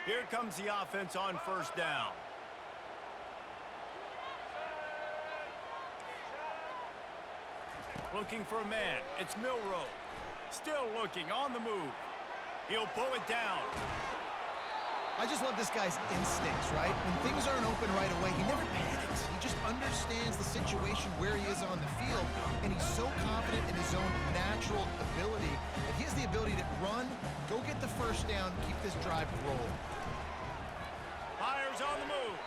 Here comes the offense on first down. Looking for a man. It's Milroe. Still looking, on the move. He'll pull it down. I just love this guy's instincts, right? When things aren't open right away, he never panics. He just understands the situation where he is on the field, and he's so confident in his own natural ability that he has the ability to run, go get the first down, keep this drive rolling. Myers on the move.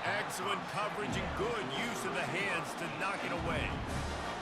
Excellent coverage and good use of the hands to knock it away.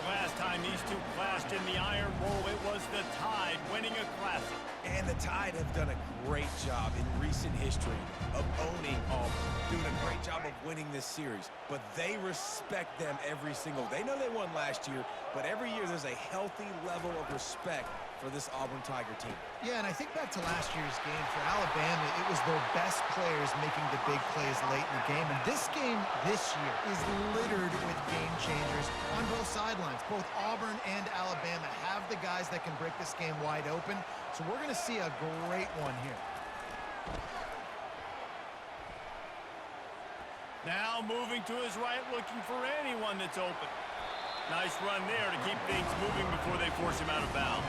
Last time these two clashed in the Iron Bowl, it was the Tide winning a Classic. And the Tide have done a great job in recent history of owning Auburn, doing a great job of winning this series. But they respect them every single. They know they won last year, but every year there's a healthy level of respect for this Auburn Tiger team. Yeah, and I think back to last year's game for Alabama, it was their best players making the big plays late in the game. And this game this year is littered with game changers on both sidelines. Both Auburn and Alabama have the guys that can break this game wide open. So we're going to see a great one here. Now moving to his right, looking for anyone that's open. Nice run there to keep things moving before they force him out of bounds.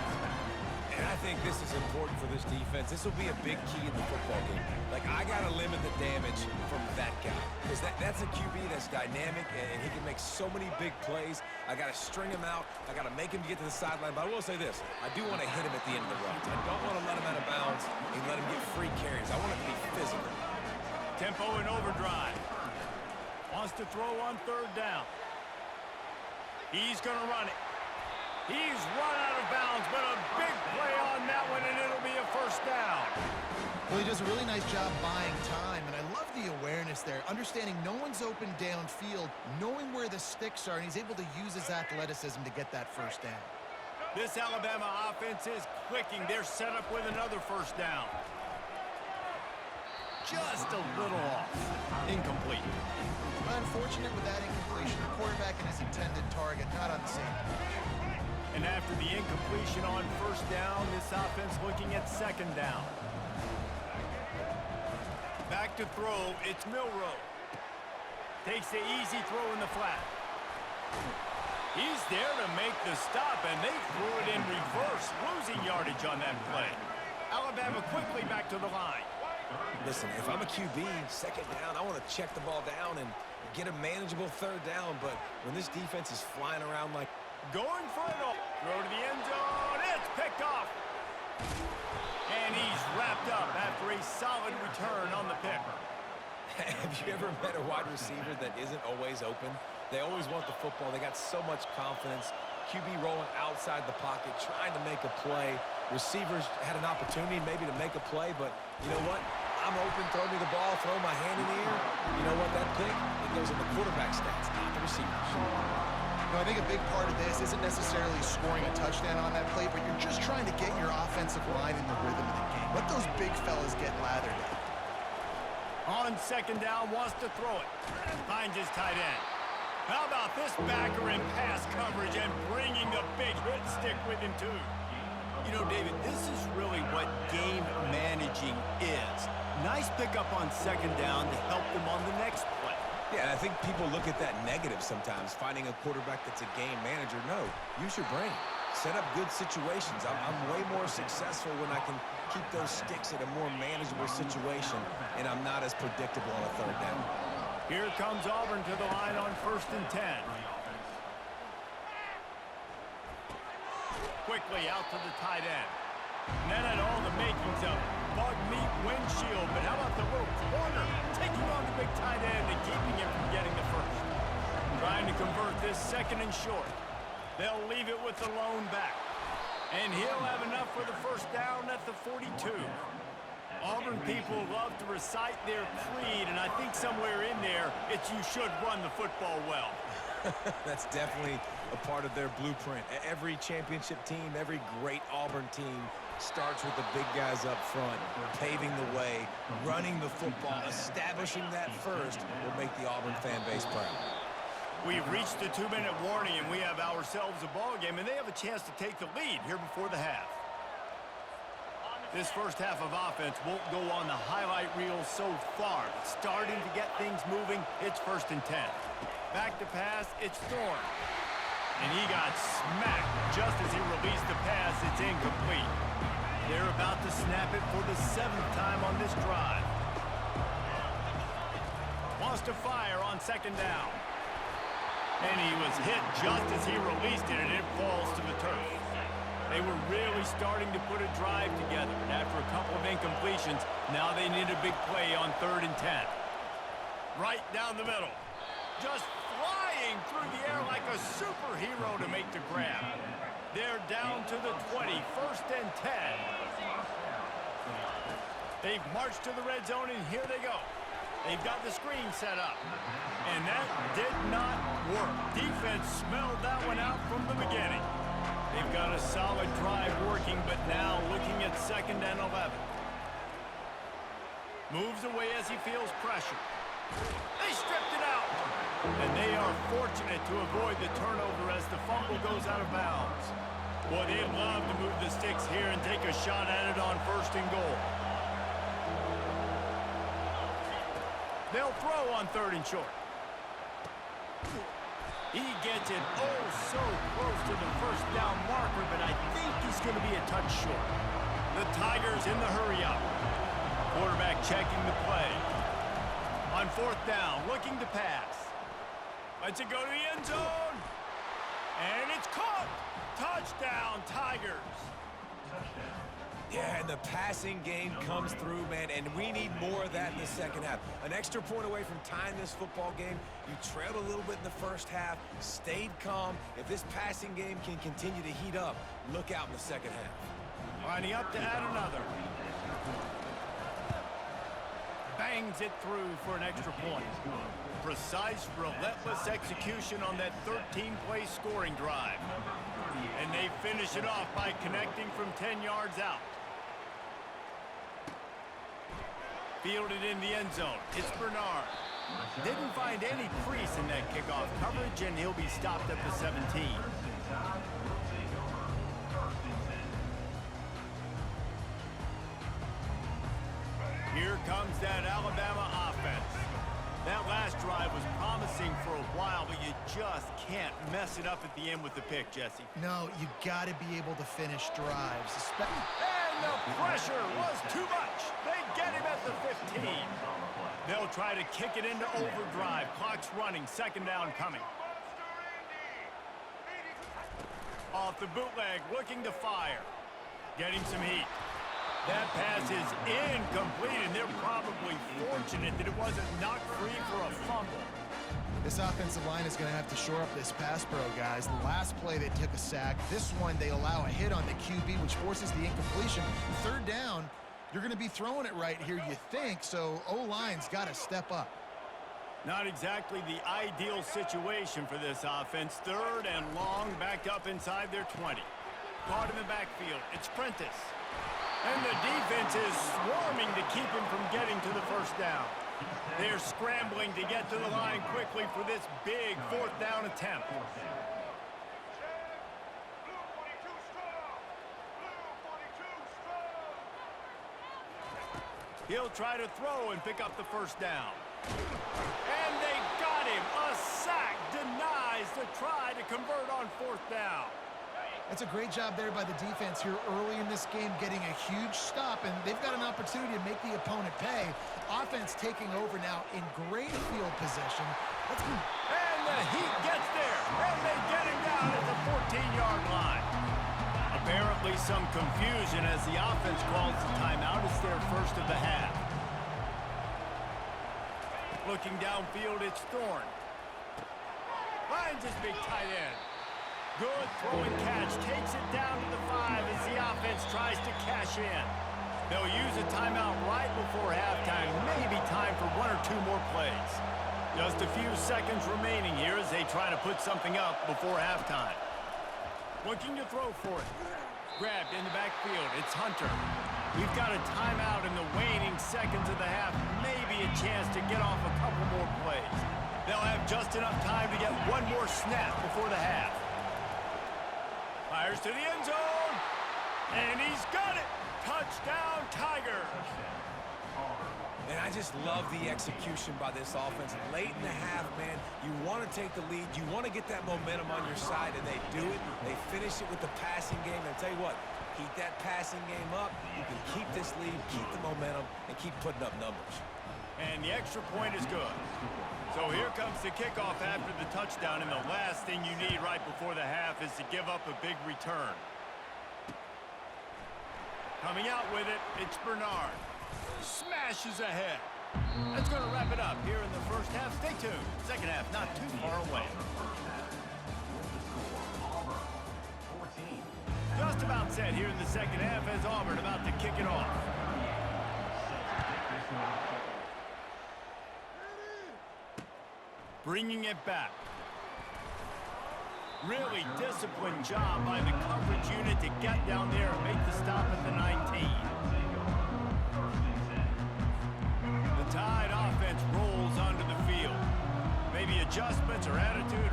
And I think this is important for this defense. This will be a big key in the football game. Like, I got to limit the damage from that guy. Because that's a QB that's dynamic, and he can make so many big plays. I got to string him out. I got to make him get to the sideline. But I will say this. I do want to hit him at the end of the runs. I don't want to let him out of bounds and let him get free carries. I want it to be physical. Tempo and overdrive. Wants to throw on third down. He's going to run it. He's run out of bounds, but a big play on that one, and it'll be a first down. Well, he does a really nice job buying time, and I love the awareness there, understanding no one's open downfield, knowing where the sticks are, and he's able to use his athleticism to get that first down. This Alabama offense is clicking. They're set up with another first down. Just a little off. Incomplete. Unfortunate with that incompletion. The quarterback and his intended target not on the same page. And after the incompletion on first down, this offense looking at second down. Back to throw, it's Milroe. Takes the easy throw in the flat. He's there to make the stop, and they threw it in reverse, losing yardage on that play. Alabama quickly back to the line. Listen, if I'm a QB, second down, I want to check the ball down and get a manageable third down. But when this defense is flying around like... Going for it all. Throw to the end zone. It's picked off. And he's wrapped up after a solid return on the pick. Have you ever met a wide receiver that isn't always open? They always want the football. They got so much confidence. QB rolling outside the pocket, trying to make a play. Receivers had an opportunity maybe to make a play, but you know what? I'm open, throw me the ball, throw my hand in the air. You know what? That pick, it goes in the quarterback stats, not the receivers. No, I think a big part of this isn't necessarily scoring a touchdown on that play, but you're just trying to get your offensive line in the rhythm of the game. Let those big fellas get lathered up. On second down, wants to throw it. Finds his tight end. How about this backer in pass coverage and bringing the big hit stick with him, too? You know, David, this is really what game managing is. Nice pickup on second down to help them on the next play. Yeah, and I think people look at that negative sometimes, finding a quarterback that's a game manager. No, use your brain. Set up good situations. I'm way more successful when I can keep those sticks at a more manageable situation, and I'm not as predictable on a third down. Here comes Auburn to the line on 1st and 10. Quickly out to the tight end. And that had all the makings of bug meat windshield, but how about the little corner taking on the big tight end and keeping him from getting the first. Trying to convert this second and short. They'll leave it with the lone back. And he'll have enough for the first down at the 42. Auburn people love to recite their creed, and I think somewhere in there, it's you should run the football well. That's definitely a part of their blueprint. Every championship team, every great Auburn team starts with the big guys up front, paving the way, running the football, establishing that first will make the Auburn fan base proud. We've reached the 2-minute warning, and we have ourselves a ball game, and they have a chance to take the lead here before the half. This first half of offense won't go on the highlight reel so far. But starting to get things moving, it's 1st and 10. Back to pass, it's Thorne. And he got smacked just as he released the pass. It's incomplete. They're about to snap it for the 7th time on this drive. Wants to fire on 2nd down. And he was hit just as he released it, and it falls to the turf. They were really starting to put a drive together. And after a couple of incompletions, now they need a big play on 3rd and 10. Right down the middle. Just flying through the air like a superhero to make the grab. They're down to the 20, 1st and 10. They've marched to the red zone, and here they go. They've got the screen set up. And that did not work. Defense smelled that one out from the beginning. They've got a solid drive working, but now looking at 2nd and 11. Moves away as he feels pressure. They stripped it out. And they are fortunate to avoid the turnover as the fumble goes out of bounds. Boy, they'd love to move the sticks here and take a shot at it on 1st and goal. They'll throw on 3rd and short. He gets it oh so close to the 1st down marker, but I think he's going to be a touch short. The Tigers in the hurry up. Quarterback checking the play. On 4th down, looking to pass. Lets it go to the end zone. And it's caught. Touchdown, Tigers. Yeah, and the passing game comes through, man, and we need more of that in the 2nd half. An extra point away from tying this football game. You trailed a little bit in the 1st half, stayed calm. If this passing game can continue to heat up, look out in the 2nd half. Lining up to add another. Bangs it through for an extra point. Precise, relentless execution on that 13-play scoring drive. And they finish it off by connecting from 10 yards out. Fielded in the end zone. It's Bernard. Didn't find any crease in that kickoff coverage, and he'll be stopped at the 17. Here comes that Alabama offense. That last drive was promising for a while, but you just can't mess it up at the end with the pick, Jesse. No, you got to be able to finish drives. And the pressure was too much. They get him at the 15. They'll try to kick it into overdrive. Clock's running. 2nd down coming. Off the bootleg, looking to fire. Getting some heat. That pass is incomplete, and they're probably fortunate that it wasn't knocked free for a fumble. This offensive line is going to have to shore up this pass pro, guys. The last play, they took a sack. This one, they allow a hit on the QB, which forces the incompletion. 3rd down, you're going to be throwing it right here, you think, so O-line's got to step up. Not exactly the ideal situation for this offense. 3rd and long, backed up inside their 20. Caught in the backfield. It's Prentice. And the defense is swarming to keep him from getting to the 1st down. They're scrambling to get to the line quickly for this big 4th down attempt. He'll try to throw and pick up the 1st down. And they got him. A sack denies the try to convert on 4th down. That's a great job there by the defense here early in this game, getting a huge stop, and they've got an opportunity to make the opponent pay. Offense taking over now in great field possession. And the Heat gets there, and they get him down at the 14-yard line. Apparently some confusion as the offense calls the timeout. It's their 1st of the half. Looking downfield, it's Thorne. Finds his big tight end. Good throw and catch. Takes it down to the 5 as the offense tries to cash in. They'll use a timeout right before halftime. Maybe time for 1 or 2 more plays. Just a few seconds remaining here as they try to put something up before halftime. Looking to throw for it. Grabbed in the backfield. It's Hunter. We've got a timeout in the waning seconds of the half. Maybe a chance to get off a couple more plays. They'll have just enough time to get 1 more snap before the half. Fires to the end zone, and he's got it. Touchdown, Tigers! And I just love the execution by this offense. Late in the half, man, you want to take the lead. You want to get that momentum on your side, and they do it. They finish it with the passing game. And I'll tell you what, keep that passing game up. You can keep this lead, keep the momentum, and keep putting up numbers. And the extra point is good. So here comes the kickoff after the touchdown, and the last thing you need right before the half is to give up a big return. Coming out with it, it's Bernard. Smashes ahead. That's going to wrap it up here in the first half. Stay tuned. Second half not too far away. Just about set here in the second half as Auburn about to kick it off. Bringing it back. Really disciplined job by the coverage unit to get down there and make the stop at the 19. The Tide offense rolls onto the field. Maybe adjustments or attitude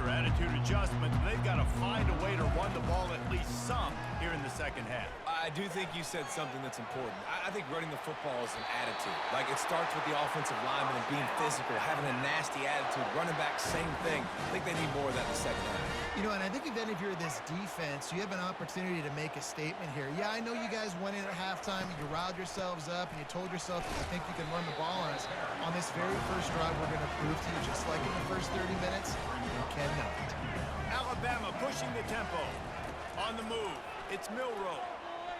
adjustments, but they've got to find a way to run the ball at least some here in the second half. I do think you said something that's important. I think running the football is an attitude. Like, it starts with the offensive lineman and being physical, having a nasty attitude. Running back, same thing. I think they need more of that in the second half. You know, and I think then if you're this defense, you have an opportunity to make a statement here. Yeah, I know you guys went in at halftime and you riled yourselves up and you told yourself that you think you can run the ball on us. On this very first drive, we're going to prove to you, just like in the first 30 minutes, you cannot. Alabama pushing the tempo. On the move, it's Milroe.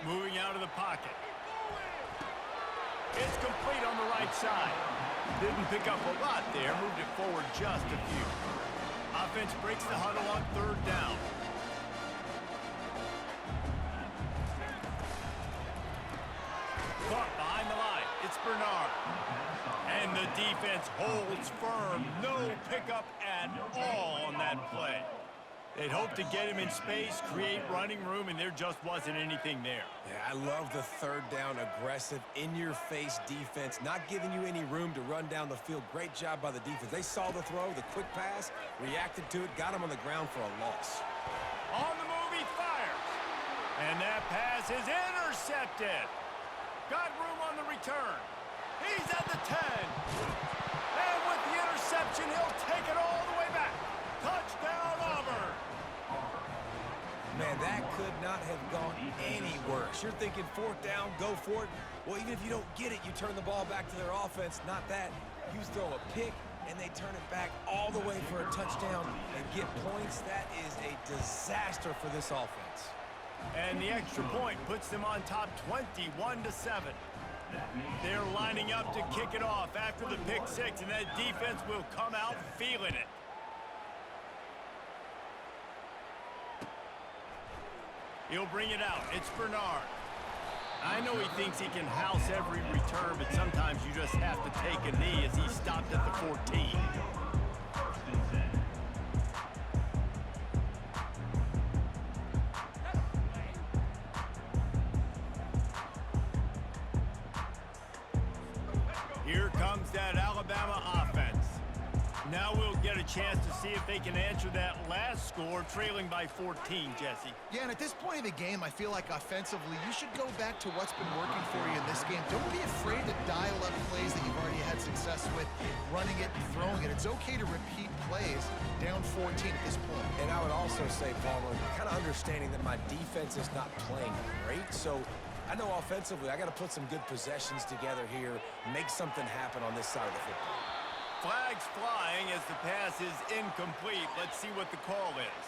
Moving out of the pocket. It's complete on the right side. Didn't pick up a lot there. Moved it forward just a few. Offense breaks the huddle on third down. Caught behind the line. It's Bernard. And the defense holds firm. No pickup at all on that play. They'd hoped to get him in space, create running room, and there just wasn't anything there. Yeah, I love the third down, aggressive, in-your-face defense, not giving you any room to run down the field. Great job by the defense. They saw the throw, the quick pass, reacted to it, got him on the ground for a loss. On the move, he fires. And that pass is intercepted. Got room on the return. He's at the 10. And with the interception, he'll take it all the way back. Touchdown, Auburn. Man, that could not have gone any worse. You're thinking fourth down, go for it. Well, even if you don't get it, you turn the ball back to their offense. Not that. You throw a pick, and they turn it back all the way for a touchdown and get points. That is a disaster for this offense. And the extra point puts them on top 21-7. They're lining up to kick it off after the pick six, and that defense will come out feeling it. He'll bring it out. It's Bernard. I know he thinks he can house every return, but sometimes you just have to take a knee as he stopped at the 14. Here comes that Alabama offense. Now we'll get a chance to see if they can answer that last score, trailing by 14, Jesse. Yeah, and at this point of the game, I feel like offensively, you should go back to what's been working for you in this game. Don't be afraid to dial up plays that you've already had success with, running it and throwing it. It's okay to repeat plays down 14 at this point. And I would also say, Palmer, kind of understanding that my defense is not playing great, so I know offensively I got to put some good possessions together here, make something happen on this side of the football. Flags flying as the pass is incomplete. Let's see what the call is.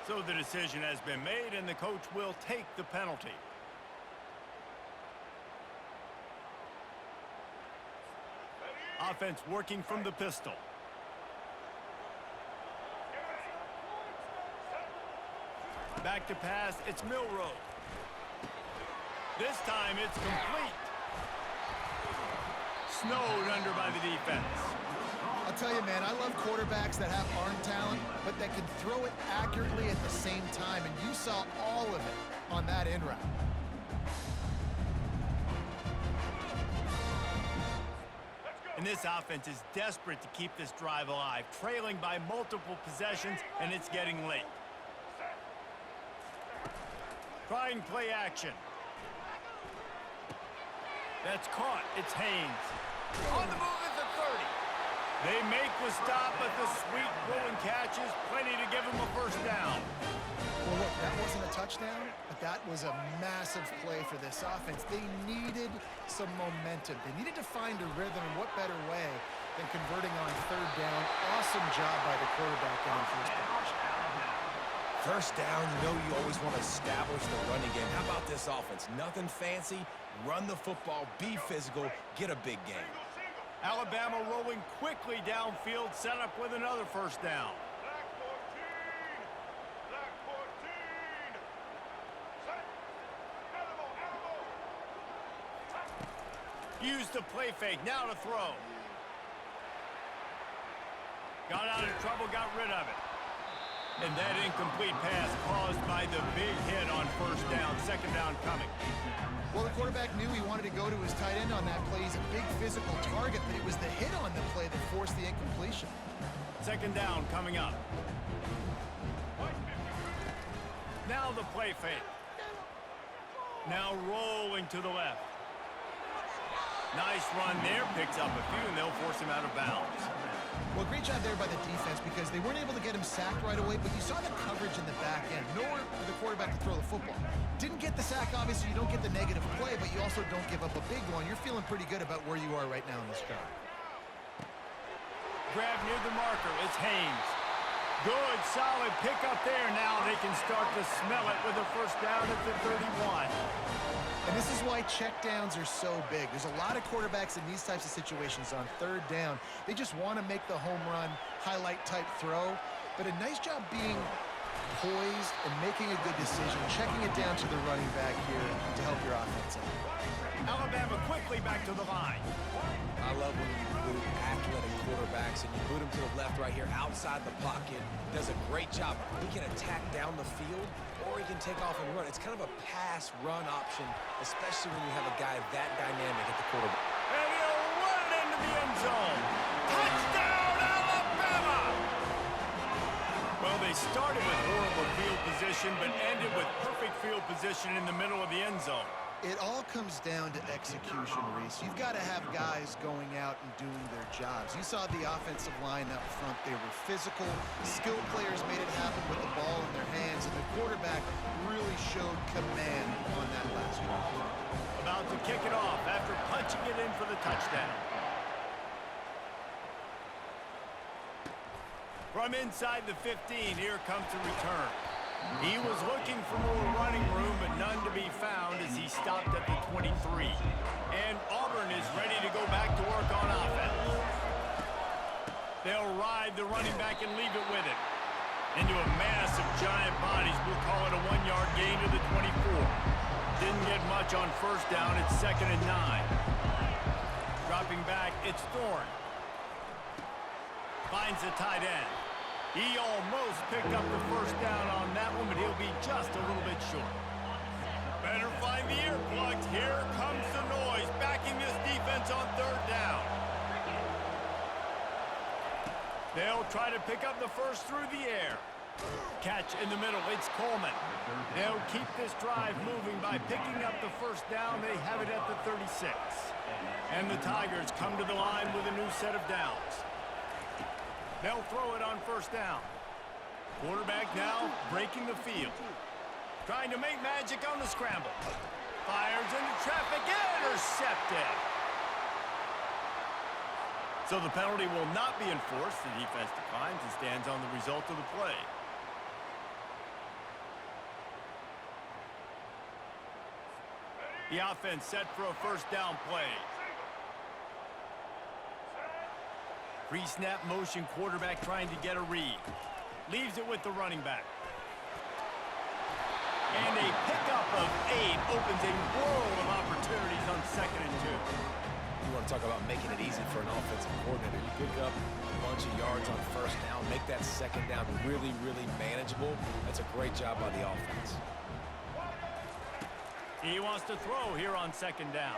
So the decision has been made, and the coach will take the penalty. Offense working from the pistol. Back to pass, it's Milroe. This time it's complete. Snowed under by the defense. I'll tell you, man, I love quarterbacks that have arm talent, but that can throw it accurately at the same time, and you saw all of it on that in route. And this offense is desperate to keep this drive alive, trailing by multiple possessions, and it's getting late. Trying play action. That's caught. It's Haynes. On the move at the 30. They make the stop, but the sweet throwing catch is plenty to give them a first down. Well, look, that wasn't a touchdown, but that was a massive play for this offense. They needed some momentum. They needed to find a rhythm, and what better way than converting on third down. Awesome job by the quarterback getting first position. First down, you know you always want to establish the running game. How about this offense? Nothing fancy. Run the football, be physical, get a big gain. Alabama rolling quickly downfield, set up with another first down. Use the play fake, now to throw. Got out of trouble, got rid of it. And that incomplete pass caused by the big hit on first down, second down coming. Well, the quarterback knew he wanted to go to his tight end on that play. He's a big physical target, but it was the hit on the play that forced the incompletion. Second down coming up. Now the play fake. Now rolling to the left. Nice run there, picks up a few, and they'll force him out of bounds. Well, great job there by the defense because they weren't able to get him sacked right away, but you saw the coverage in the back end. Nowhere for the quarterback to throw the football. Didn't get the sack, obviously. You don't get the negative play, but you also don't give up a big one. You're feeling pretty good about where you are right now in this drive. Grab near the marker. It's Haynes. Good, solid pickup there. Now they can start to smell it with a first down at the 31. And this is why checkdowns are so big. There's a lot of quarterbacks in these types of situations on third down. They just want to make the home run, highlight-type throw. But a nice job being poised and making a good decision, checking it down to the running back here to help your offense out. Alabama quickly back to the line. I love when you boot athletic quarterbacks and you boot him to the left right here outside the pocket. Does a great job. He can attack down the field or he can take off and run. It's kind of a pass-run option, especially when you have a guy that dynamic at the quarterback. And he'll run it into the end zone. Touchdown, Alabama! Well, they started with horrible field position, but ended with perfect field position in the middle of the end zone. It all comes down to execution, Reese. You've got to have guys going out and doing their jobs. You saw the offensive line up front. They were physical. Skilled players made it happen with the ball in their hands, and the quarterback really showed command on that last one. About to kick it off after punching it in for the touchdown. From inside the 15, here comes the return. He was looking for more running room, but none to be found as he stopped at the 23. And Auburn is ready to go back to work on offense. They'll ride the running back and leave it with him. Into a mass of giant bodies, we'll call it a 1-yard gain to the 24. Didn't get much on first down, it's 2nd and 9. Dropping back, it's Thorne. Finds the tight end. He almost picked up the first down on that one, but he'll be just a little bit short. Better find the earplugs. Here comes the noise, backing this defense on third down. They'll try to pick up the first through the air. Catch in the middle, it's Coleman. They'll keep this drive moving by picking up the first down. They have it at the 36. And the Tigers come to the line with a new set of downs. They'll throw it on first down. Quarterback now breaking the field. Trying to make magic on the scramble. Fires into traffic, intercepted. So the penalty will not be enforced. The defense declines and stands on the result of the play. The offense set for a first down play. Pre-snap motion, quarterback trying to get a read. Leaves it with the running back. And a pickup of 8 opens a world of opportunities on 2nd and 2. You want to talk about making it easy for an offensive coordinator. You pick up a bunch of yards on first down, make that second down really, really manageable. That's a great job by the offense. He wants to throw here on 2nd down.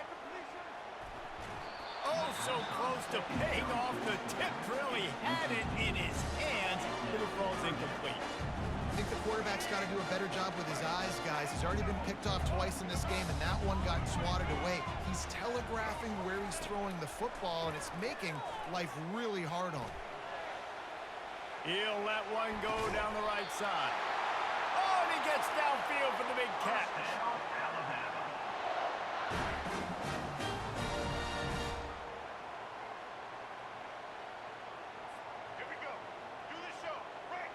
Oh, so close to paying off the tip drill. He had it in his hands. but it falls incomplete. I think the quarterback's got to do a better job with his eyes, guys. He's already been picked off twice in this game, and that one got swatted away. He's telegraphing where he's throwing the football, and it's making life really hard on him. He'll let one go down the right side. Oh, and he gets downfield for the big catch. Here we go. Do the show. Right.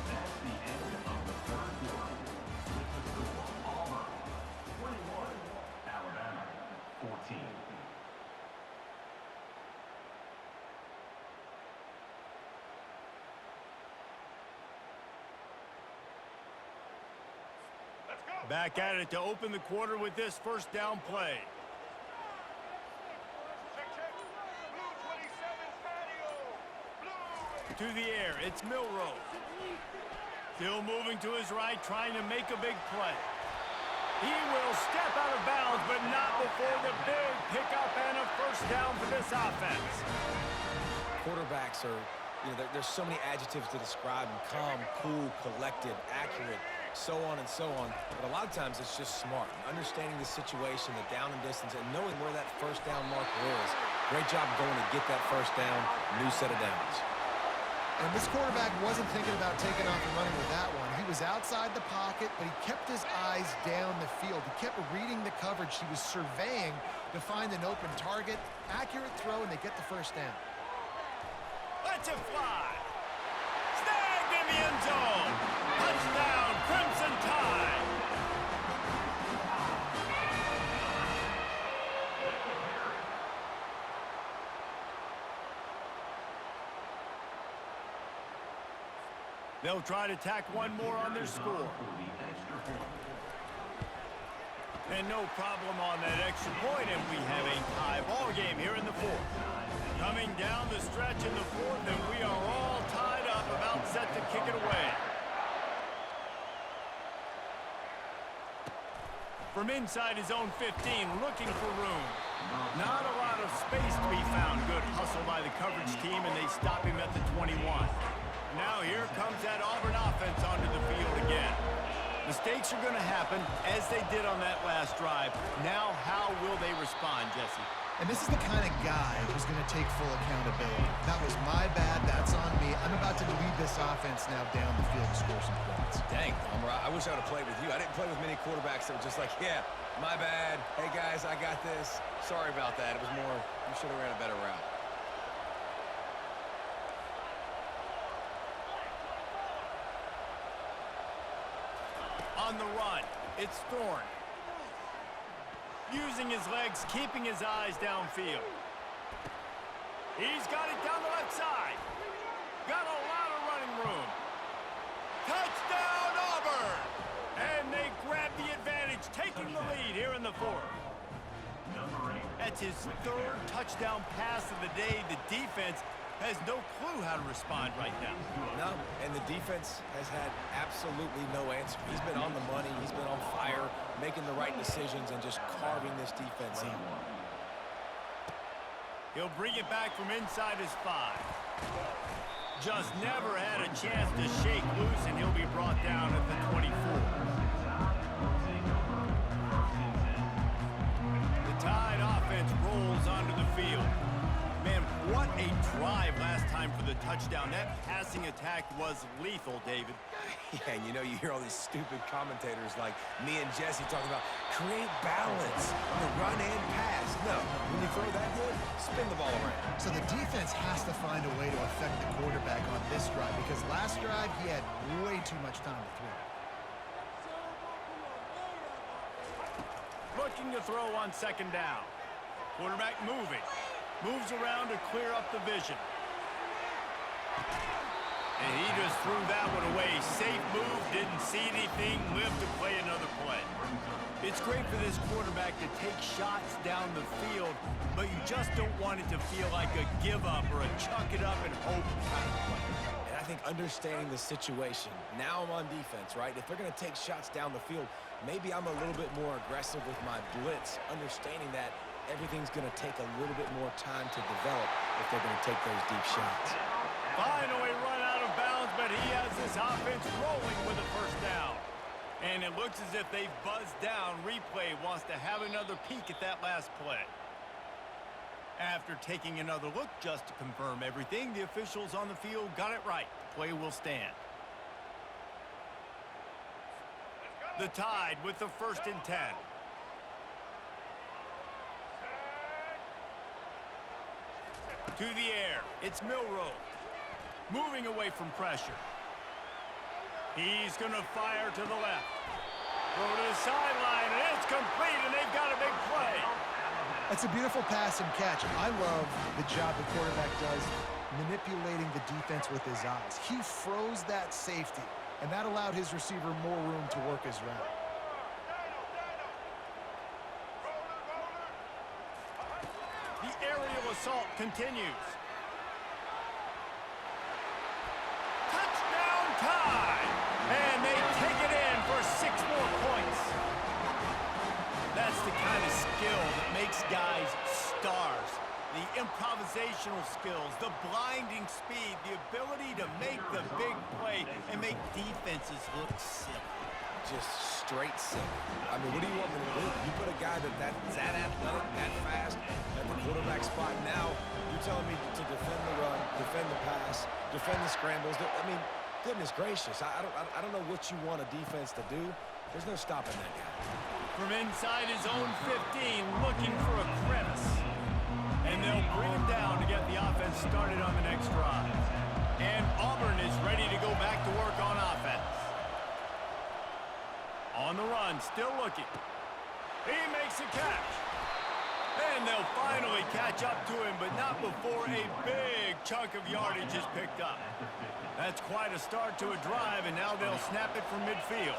That's the end of the third quarter. With the score, Auburn 21, Alabama 14. Let's go. Back at it to open the quarter with this first down play. Check, check. Blue 27 patio. Blue. To the air, it's Milroe. Still moving to his right, trying to make a big play. He will step out of bounds, but not before the big pickup and a first down for this offense. Quarterbacks are, there's so many adjectives to describe them. Calm, cool, collected, accurate, so on and so on. But a lot of times it's just smart. Understanding the situation, the down and distance, and knowing where that first down marker is. Great job going to get that first down, new set of downs. And this quarterback wasn't thinking about taking off and running with that one. He was outside the pocket, but he kept his eyes down the field. He kept reading the coverage. He was surveying to find an open target. Accurate throw, and they get the first down. Let's it fly. Snagged in the end zone. Touchdown, Crimson Tide. They'll try to tack one more on their score. And no problem on that extra point, and we have a tie ball game here in the fourth. Coming down the stretch in the fourth, and we are all tied up, about set to kick it away. From inside his own 15, looking for room. Not a lot of space to be found. Good hustle by the coverage team, and they stop him at the 21. Now here comes that Auburn offense onto the field again. Mistakes are going to happen, as they did on that last drive. Now, how will they respond, Jesse? And this is the kind of guy who's going to take full accountability. That was my bad. That's on me. I'm about to lead this offense now down the field to score some points. Dang, I wish I would have played with you. I didn't play with many quarterbacks that were just like, yeah, my bad. Hey, guys, I got this. Sorry about that. It was more, you should have ran a better route. On the run, it's Thorne. Using his legs, keeping his eyes downfield. He's got it down the left side. Got a lot of running room. Touchdown, Auburn! And they grab the advantage, taking the lead here in the fourth. That's his third touchdown pass of the day. The defense has no clue how to respond right now. No, and the defense has had absolutely no answer. He's been on the money. He's been on fire, making the right decisions and just carving this defense in. He'll bring it back from inside his 5. Just never had a chance to shake loose, and he'll be brought down at the 24. The Tide offense rolls onto the field. Man, what a drive last time for the touchdown. That passing attack was lethal, David. Yeah, and you hear all these stupid commentators like me and Jesse talking about create balance, run and pass. No, when you throw that good, spin the ball around. So the defense has to find a way to affect the quarterback on this drive, because last drive he had way too much time to throw. Looking to throw on second down. Quarterback moving. Moves around to clear up the vision. And he just threw that one away. Safe move, didn't see anything, lived to play another play. It's great for this quarterback to take shots down the field, but you just don't want it to feel like a give up or a chuck it up and hope kind of play. And I think understanding the situation, now I'm on defense, right? If they're going to take shots down the field, maybe I'm a little bit more aggressive with my blitz, understanding that, everything's going to take a little bit more time to develop if they're going to take those deep shots. Finally run out of bounds, but he has this offense rolling with a first down. And it looks as if they've buzzed down. Replay wants to have another peek at that last play. After taking another look just to confirm everything, the officials on the field got it right. The play will stand. The Tide with the 1st and 10. To the air, it's Milroe. Moving away from pressure. He's going to fire to the left. Go to the sideline, and it's complete, and they've got a big play. That's a beautiful pass and catch. I love the job the quarterback does manipulating the defense with his eyes. He froze that safety, and that allowed his receiver more room to work his route. The aerial assault continues. Touchdown Tide! And they take it in for 6 more points. That's the kind of skill that makes guys stars. The improvisational skills, the blinding speed, the ability to make the big play and make defenses look silly. Just straight simple. I mean, what do you want me to do? You put a guy that's that athletic, that fast, at the quarterback spot. Now you're telling me to defend the run, defend the pass, defend the scrambles. I mean, goodness gracious. I don't know what you want a defense to do. There's no stopping that guy. From inside his own 15, looking for a crevice. And they'll bring him down to get the offense started on the next drive. And Auburn is ready to go back to work on offense. On the run, still looking. He makes a catch. And they'll finally catch up to him, but not before a big chunk of yardage is picked up. That's quite a start to a drive, and now they'll snap it from midfield.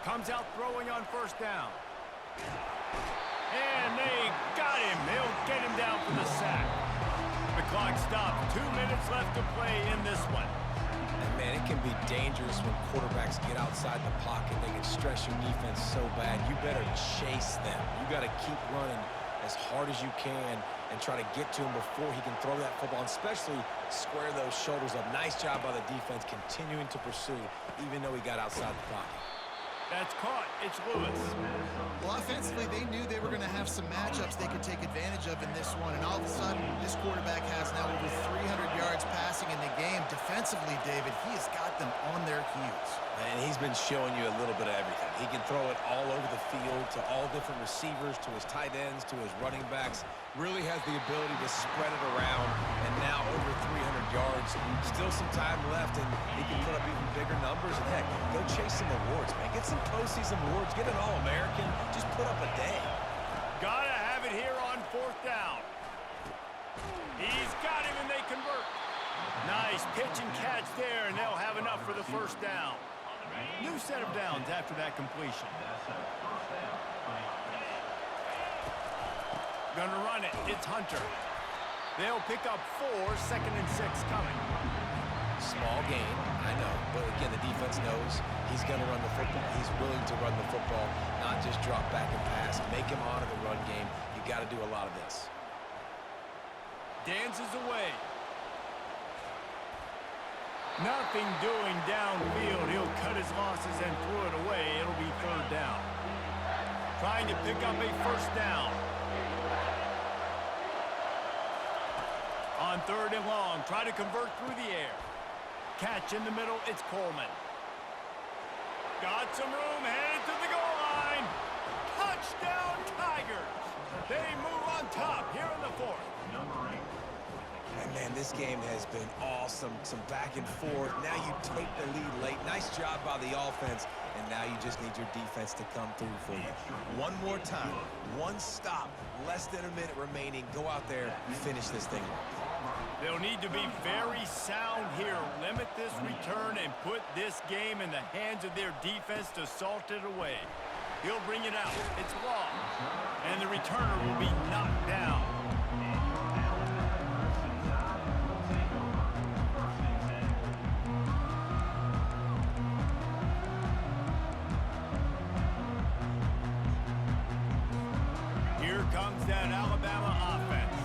Comes out throwing on 1st down. And they got him. They'll get him down for the sack. The clock stopped. 2 minutes left to play in this one. And man, it can be dangerous when quarterbacks get outside the pocket. They can stress your defense so bad. You better chase them. You got to keep running as hard as you can and try to get to him before he can throw that football, and especially square those shoulders up. Nice job by the defense continuing to pursue, even though he got outside the pocket. That's caught. It's Lewis. Well, offensively, they knew they were going to have some matchups they could take advantage of in this one, and all of a sudden, this quarterback has now over 300 yards passing in the game. Defensively, David, he has got them on their heels. And he's been showing you a little bit of everything. He can throw it all over the field to all different receivers, to his tight ends, to his running backs. Really has the ability to spread it around, and now over 300 yards. Still some time left, and he can put up even bigger numbers. And heck, go chase some awards, man. Get some postseason awards. Get an All-American. Just put up a day. Gotta have it here on 4th down. He's got him, and they convert. Nice pitch and catch there, and they'll have enough for the 1st down. New set of downs after that completion. Gonna run it. It's Hunter. They'll pick up 4, 2nd and 6 coming. Small gain, I know. But again, the defense knows he's going to run the football. He's willing to run the football, not just drop back and pass. Make him honor the run game. You got to do a lot of this. Dances away. Nothing doing downfield. He'll cut his losses and throw it away. It'll be 3rd down. Trying to pick up a 1st down. On 3rd and long, try to convert through the air. Catch in the middle, it's Coleman. Got some room, headed to the goal line. Touchdown Tigers. They move on top here in the 4th. And man, this game has been awesome. Some back and forth. Now you take the lead late. Nice job by the offense. And now you just need your defense to come through for you. One more time. One stop. Less than a minute remaining. Go out there and finish this thing off. They'll need to be very sound here. Limit this return and put this game in the hands of their defense to salt it away. He'll bring it out. It's long. And the returner will be knocked down. Here comes that Alabama offense.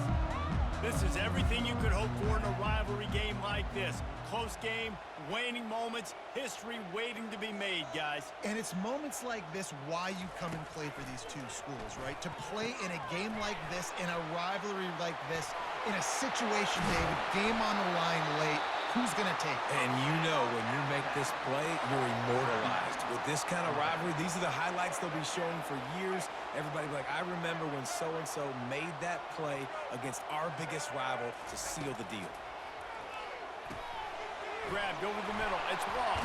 This is everything you could hope for in a rivalry game like this. Close game, waning moments, history waiting to be made, guys. And it's moments like this why you come and play for these two schools, right? To play in a game like this, in a rivalry like this, in a situation, David, game on the line late, who's going to take it? And you know when you make this play, you're immortalized. With this kind of rivalry, these are the highlights they'll be showing for years. Everybody will be like, I remember when so-and-so made that play against our biggest rival to seal the deal. Grabbed over the middle. It's Wall.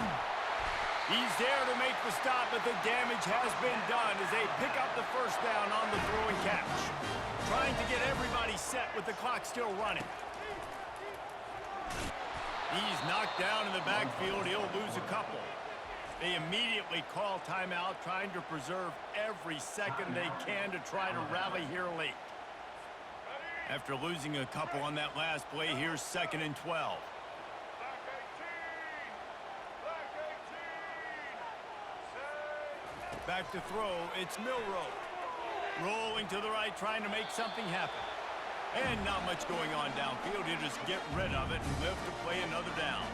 He's there to make the stop, but the damage has been done as they pick up the first down on the throw and catch. Trying to get everybody set with the clock still running. He's knocked down in the backfield. He'll lose a couple. They immediately call timeout, trying to preserve every second they can to try to rally here late. After losing a couple on that last play, here's 2nd and 12. Back to throw, it's Milroe. Rolling to the right, trying to make something happen. And not much going on downfield. He'll just get rid of it and live to play another down.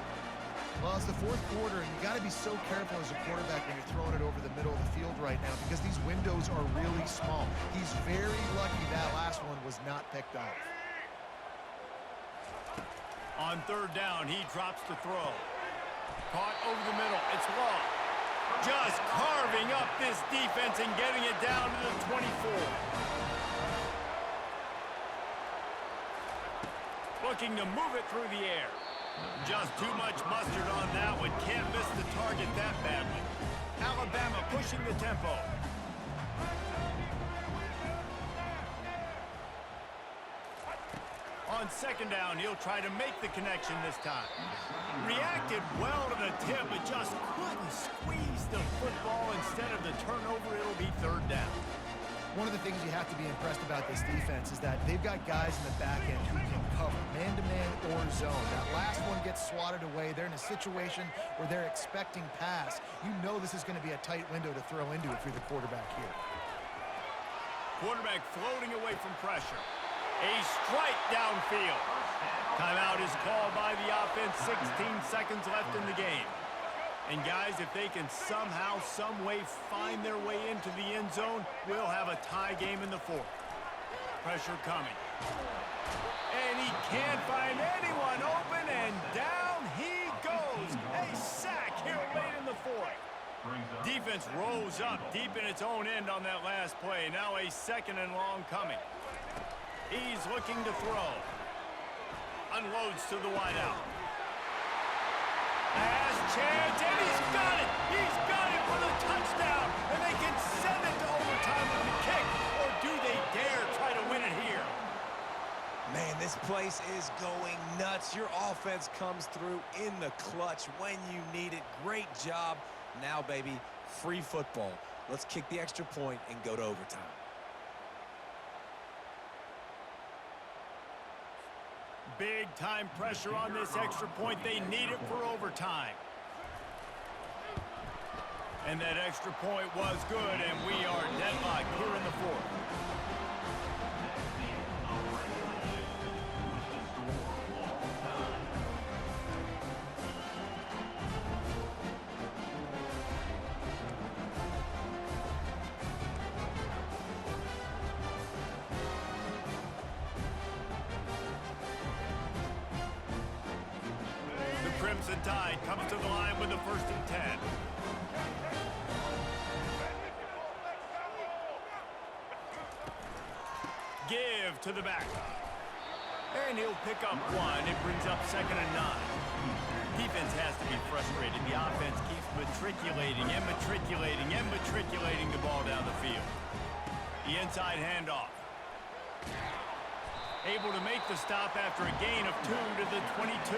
Well, it's the fourth quarter, and you got to be so careful as a quarterback when you're throwing it over the middle of the field right now because these windows are really small. He's very lucky that last one was not picked off. On 3rd down, he drops to throw. Caught over the middle. It's Law. Just carving up this defense and getting it down to the 24. Looking to move it through the air. Just too much mustard on that one. Can't miss the target that badly. Alabama pushing the tempo. On 2nd down, he'll try to make the connection this time. Reacted well to the tip, but just couldn't squeeze the football. Instead of the turnover, it'll be 3rd down. One of the things you have to be impressed about this defense is that they've got guys in the back end who can cover man-to-man or zone. That last one gets swatted away. They're in a situation where they're expecting pass. You know this is going to be a tight window to throw into if you're the quarterback here. Quarterback floating away from pressure. A strike downfield. Timeout is called by the offense. 16 seconds left in the game. And guys, if they can somehow, some way find their way into the end zone, we'll have a tie game in the 4th. Pressure coming. And he can't find anyone open, and down he goes. A sack here late in the 4th. Defense rose up deep in its own end on that last play. Now a 2nd and long coming. He's looking to throw. Unloads to the wideout. Has chance, and he's got it! He's got it for the touchdown! And they can send it to overtime with the kick. Or do they dare try to win it here? Man, this place is going nuts. Your offense comes through in the clutch when you need it. Great job. Now, baby, free football. Let's kick the extra point and go to overtime. Big time pressure on this extra point. They need it for overtime. And that extra point was good, and we are deadlocked here in the 4th. Crimson Tide comes to the line with the 1st and 10. Give to the back. And he'll pick up 1. It brings up 2nd and 9. Defense has to be frustrated. The offense keeps matriculating and matriculating and matriculating the ball down the field. The inside handoff. Able to make the stop after a gain of 2 to the 22.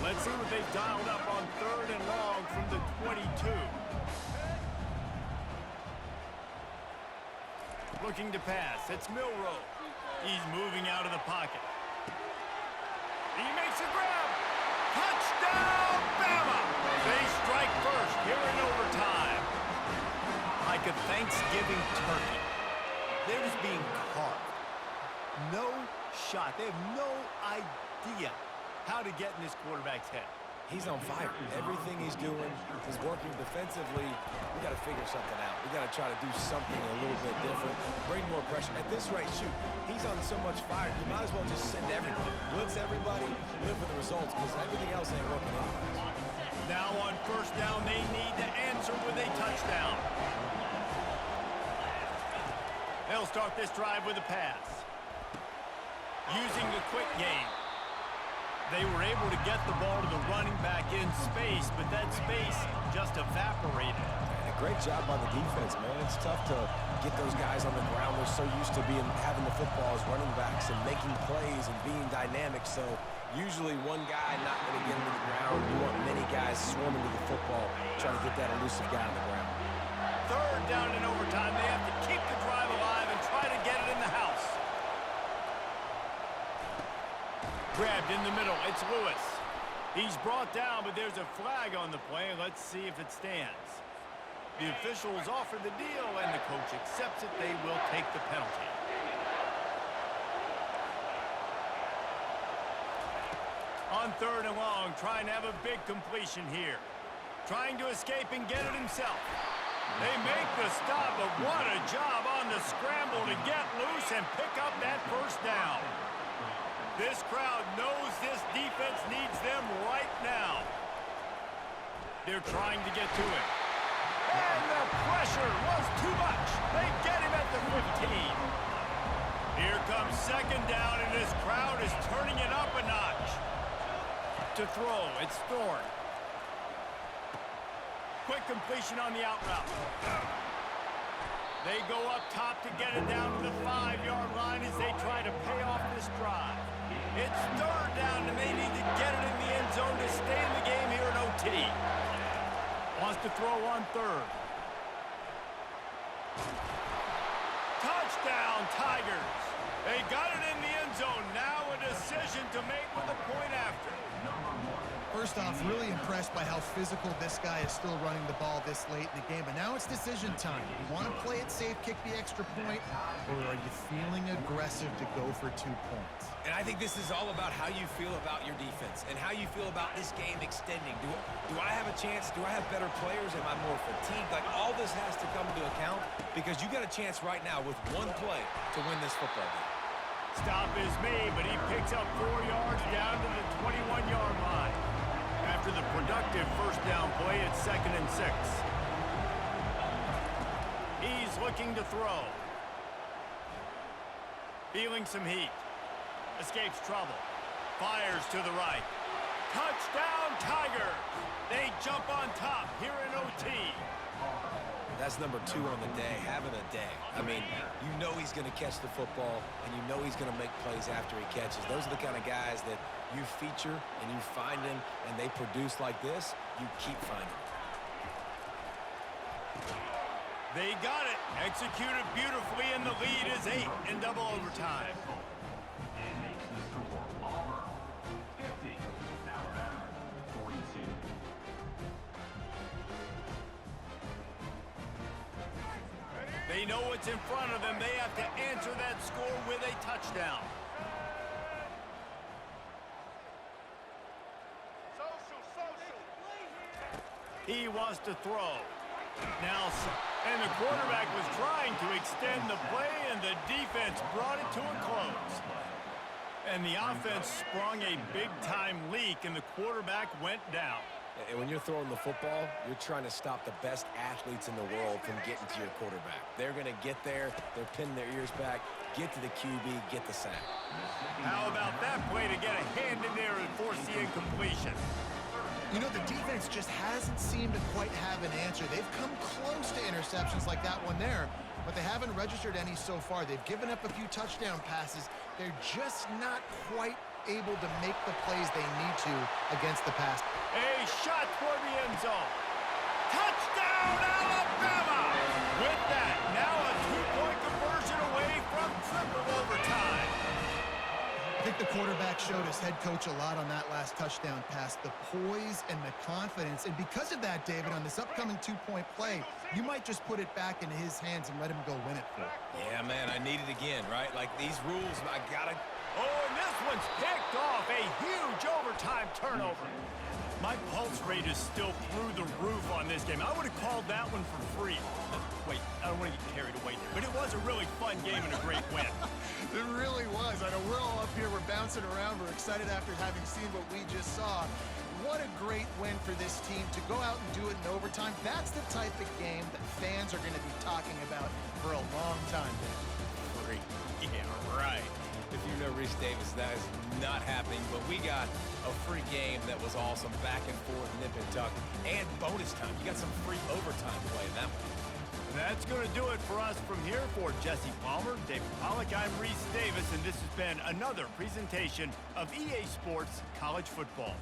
Let's see what they've dialed up on 3rd and long from the 22. Looking to pass. It's Milroe. He's moving out of the pocket. He makes a grab. Touchdown, Bama! They strike first here in overtime. Like a Thanksgiving turkey. They're just being carved. No shot. They have no idea how to get in this quarterback's head. He's on fire. Everything he's doing is working defensively. We got to figure something out. We got to try to do something a little bit different. Bring more pressure. At this rate, shoot, he's on so much fire. You might as well just send everybody. Blitz everybody, live for the results, because everything else ain't working out. Now on 1st down, they need to answer with a touchdown. They'll start this drive with a pass. Using the quick game. They were able to get the ball to the running back in space, but that space just evaporated. And a great job by the defense, man. It's tough to get those guys on the ground. They're so used to having the football as running backs and making plays and being dynamic. So usually one guy not going to get him to the ground. You want many guys swarming to the football, trying to get that elusive guy on the ground. 3rd down in overtime. They have to keep the drive alive and try to get it in the house. Grabbed in the middle. It's Lewis. He's brought down, but there's a flag on the play. Let's see if it stands. The officials offer the deal, and the coach accepts it. They will take the penalty. On 3rd and long, trying to have a big completion here. Trying to escape and get it himself. They make the stop, but what a job on the scramble to get loose and pick up that 1st down. This crowd knows this defense needs them right now. They're trying to get to it. And the pressure was too much. They get him at the 15. Here comes 2nd down, and this crowd is turning it up a notch. To throw, it's Thorne. Quick completion on the out route. They go up top to get it down to the 5-yard line as they try to pay off this drive. It's 3rd down, and they need to get it in the end zone to stay in the game here in OT. Wants to throw on 3rd. Touchdown, Tigers. They got it in the end zone. Now a decision to make with a point after. First off, really impressed by how physical this guy is still running the ball this late in the game. But now it's decision time. You want to play it safe, kick the extra point, or are you feeling aggressive to go for 2 points? And I think this is all about how you feel about your defense and how you feel about this game extending. Do I have a chance? Do I have better players? Am I more fatigued? Like, all this has to come into account because you got a chance right now with one play to win this football game. Stop is made, but he picks up 4 yards down to the 21-yard line. After the productive 1st down play, it's 2nd and 6. He's looking to throw. Feeling some heat. Escapes trouble. Fires to the right. Touchdown, Tigers! They jump on top here in OT. That's number 2 on the day, having a day. I mean, you know he's going to catch the football, and you know he's going to make plays after he catches. Those are the kind of guys that you feature and you find him, and they produce like this, you keep finding them. They got it. Executed beautifully, and the lead is 8 in double overtime. And makes the score Auburn 50, Alabama 42. They know what's in front of them. They have to answer that score with a touchdown. He wants to throw. Now, and the quarterback was trying to extend the play, and the defense brought it to a close. And the offense sprung a big-time leak, and the quarterback went down. And when you're throwing the football, you're trying to stop the best athletes in the world from getting to your quarterback. They're going to get there. They're pinning their ears back, get to the QB, get the sack. How about that play to get a hand in there and force the incompletion? You know, the defense just hasn't seemed to quite have an answer. They've come close to interceptions like that one there, but they haven't registered any so far. They've given up a few touchdown passes. They're just not quite able to make the plays they need to against the pass. A shot toward the end zone. Touchdown, Alabama! With that, now a two-point conversion away from triple overtime. I think the quarterback showed his head coach a lot on that last touchdown pass, the poise and the confidence. And because of that, David, on this upcoming two-point play, you might just put it back into his hands and let him go win it for you. Yeah, man, I need it again, right? Like these rules, I gotta... Oh, and this one's picked off. A huge overtime turnover. My pulse rate is still through the roof on this game. I would have called that one for free. Wait, I don't want to get carried away here, but it was a really fun game and a great win. It really was. I know we're all up here, we're bouncing around, we're excited after having seen what we just saw. What a great win for this team to go out and do it in overtime. That's the type of game that fans are going to be talking about for a long time. Free. Yeah, right. If you know Rich Davis, that is not happening, but we got a free game that was awesome, back and forth, nip and tuck, and bonus time. You got some free overtime play in that one. That's going to do it for us from here. For Jesse Palmer, David Pollack, I'm Reese Davis, and this has been another presentation of EA Sports College Football.